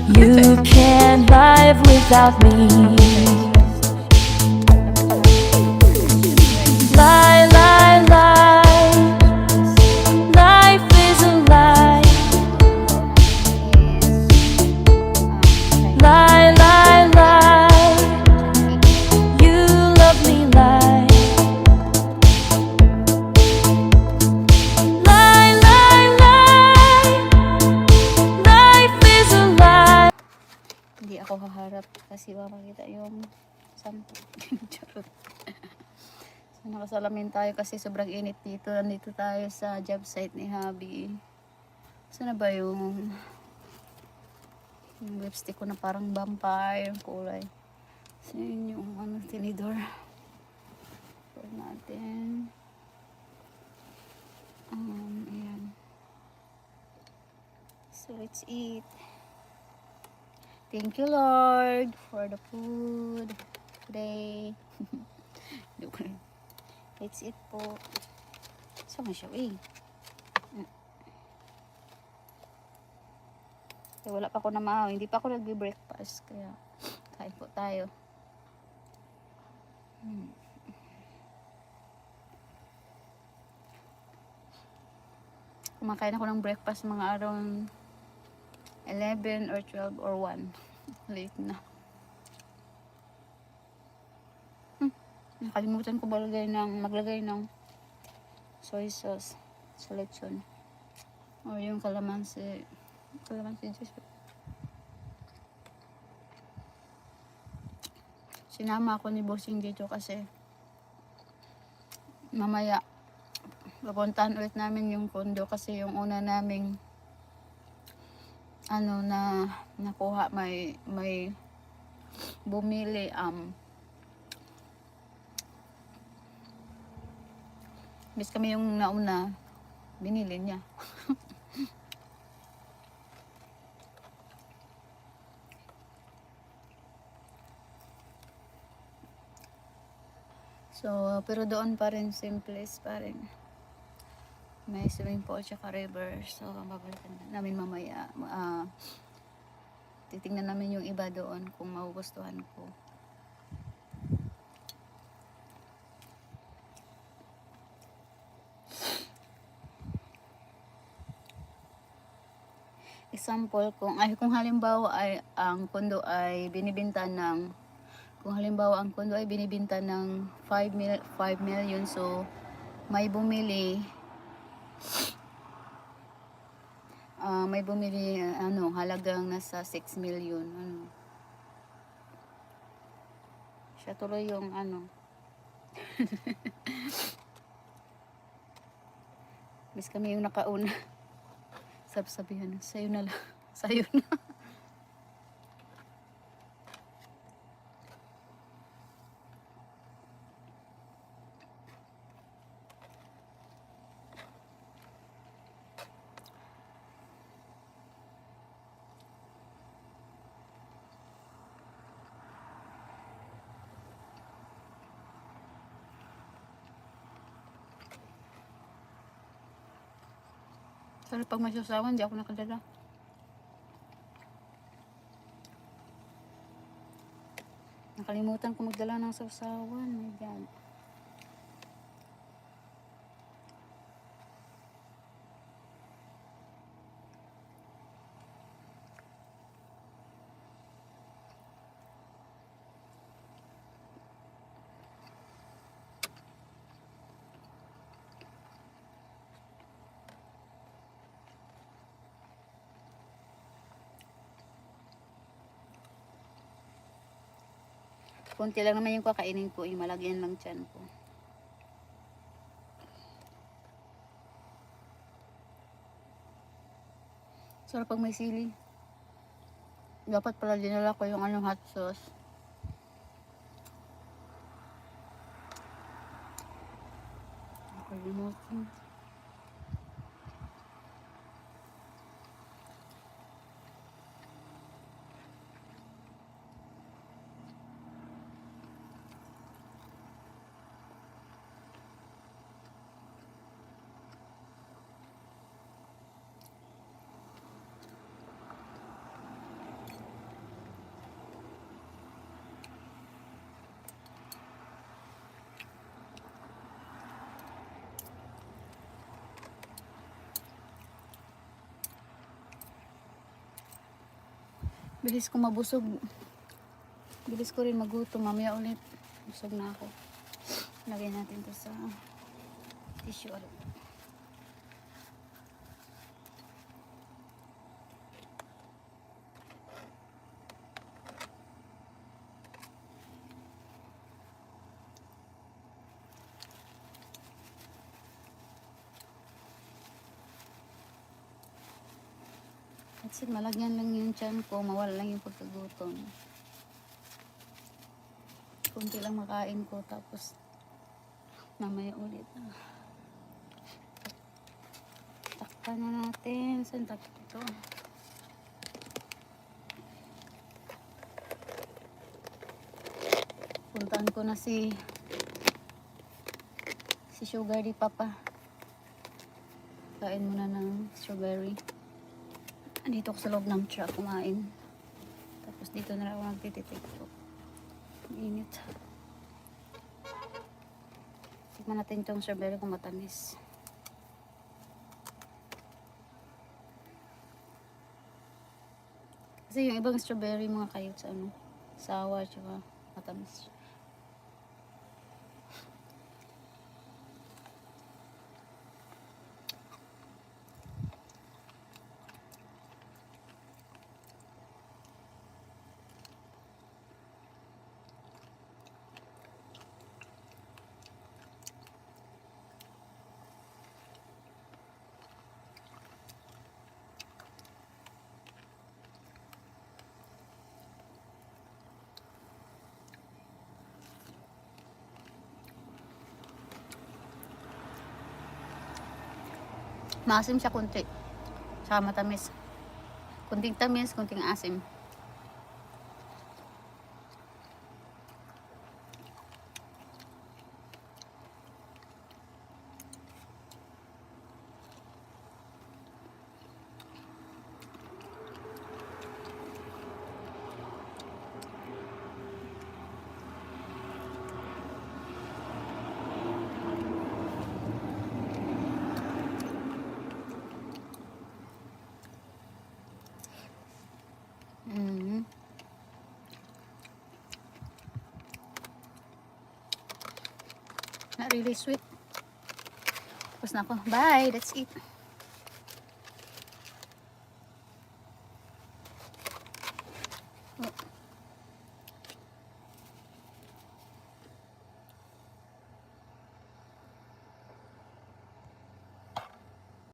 You can't live without me. Lie, lie, lie. Life is a lie. Lie, lie, lie. You love me, lie. Lie, lie, lie. Life is a lie. Hindi ako haharap kasi makikita yung charot. So, nakasalamin tayo kasi sobrang init dito. Nandito tayo sa job site ni Habi. Sana ba yung lipstick ko na parang vampire yung kulay. So yun yung tinidor. Pour natin. Ayan. So let's eat. Thank you Lord for the food today. Let's eat po. Sama siya Kaya wala pa ako namahaw. Hindi pa ako nagbe-breakfast. Kaya kain po tayo. Kumakain ako ng breakfast mga around 11 or 12 or 1. Late na. Nakalimutan ko maglagay ng soy sauce sa lechon. O yung kalamansi juice. Sinama ako ni Bossing dito kasi mamaya pupuntahan ulit namin yung condo kasi yung una naming na nakuha may bumili bis kami yung nauna binili niya. So pero doon pa rin simplest pa rin. May swimming pool tsaka river. So babalikan namin mamaya. Titingnan namin yung iba doon kung magugustuhan ko. Example, kung halimbawa ay ang kondo ay binibenta ng 5 million, so may bumili halagang nasa 6 million siya tuloy yung bis kami yung nakauna. Sabihan sa'yo na lang. Sa'yo na. Pero pag may susawan, di ako nakadala. Nakalimutan ko magdala ng sausawan. My God. Kunti lang naman yung kakainin ko, yung malagyan lang tiyan ko. Sarap pag may sili. Dapat pala dinala ko yung hot sauce. Nakalimutan. Bilis ko mabusog. Bilis ko rin magutom. Mamaya ulit. Busog na ako. Lagay natin to sa tissue ulit. That's it, malagyan lang yung tiyan ko, mawala lang yung pagkagutom. Kunti lang makain ko, tapos mamaya ulit. Takpan na natin. Saan takpan ito? Puntahan ko na si Sugar di Papa. Kain muna ng strawberry. Andito ako sa loob ng truck kumain. Tapos dito na lang ako magtititik ko. Ang init. Tikman natin itong strawberry kung matamis. Kasi yung ibang strawberry mga kayot sa ano, sour tsaka matamis. Maasim siya kunti. Saka matamis. Kunting tamis, kunting asim. Not really sweet. Tapos na ako. Bye! That's it.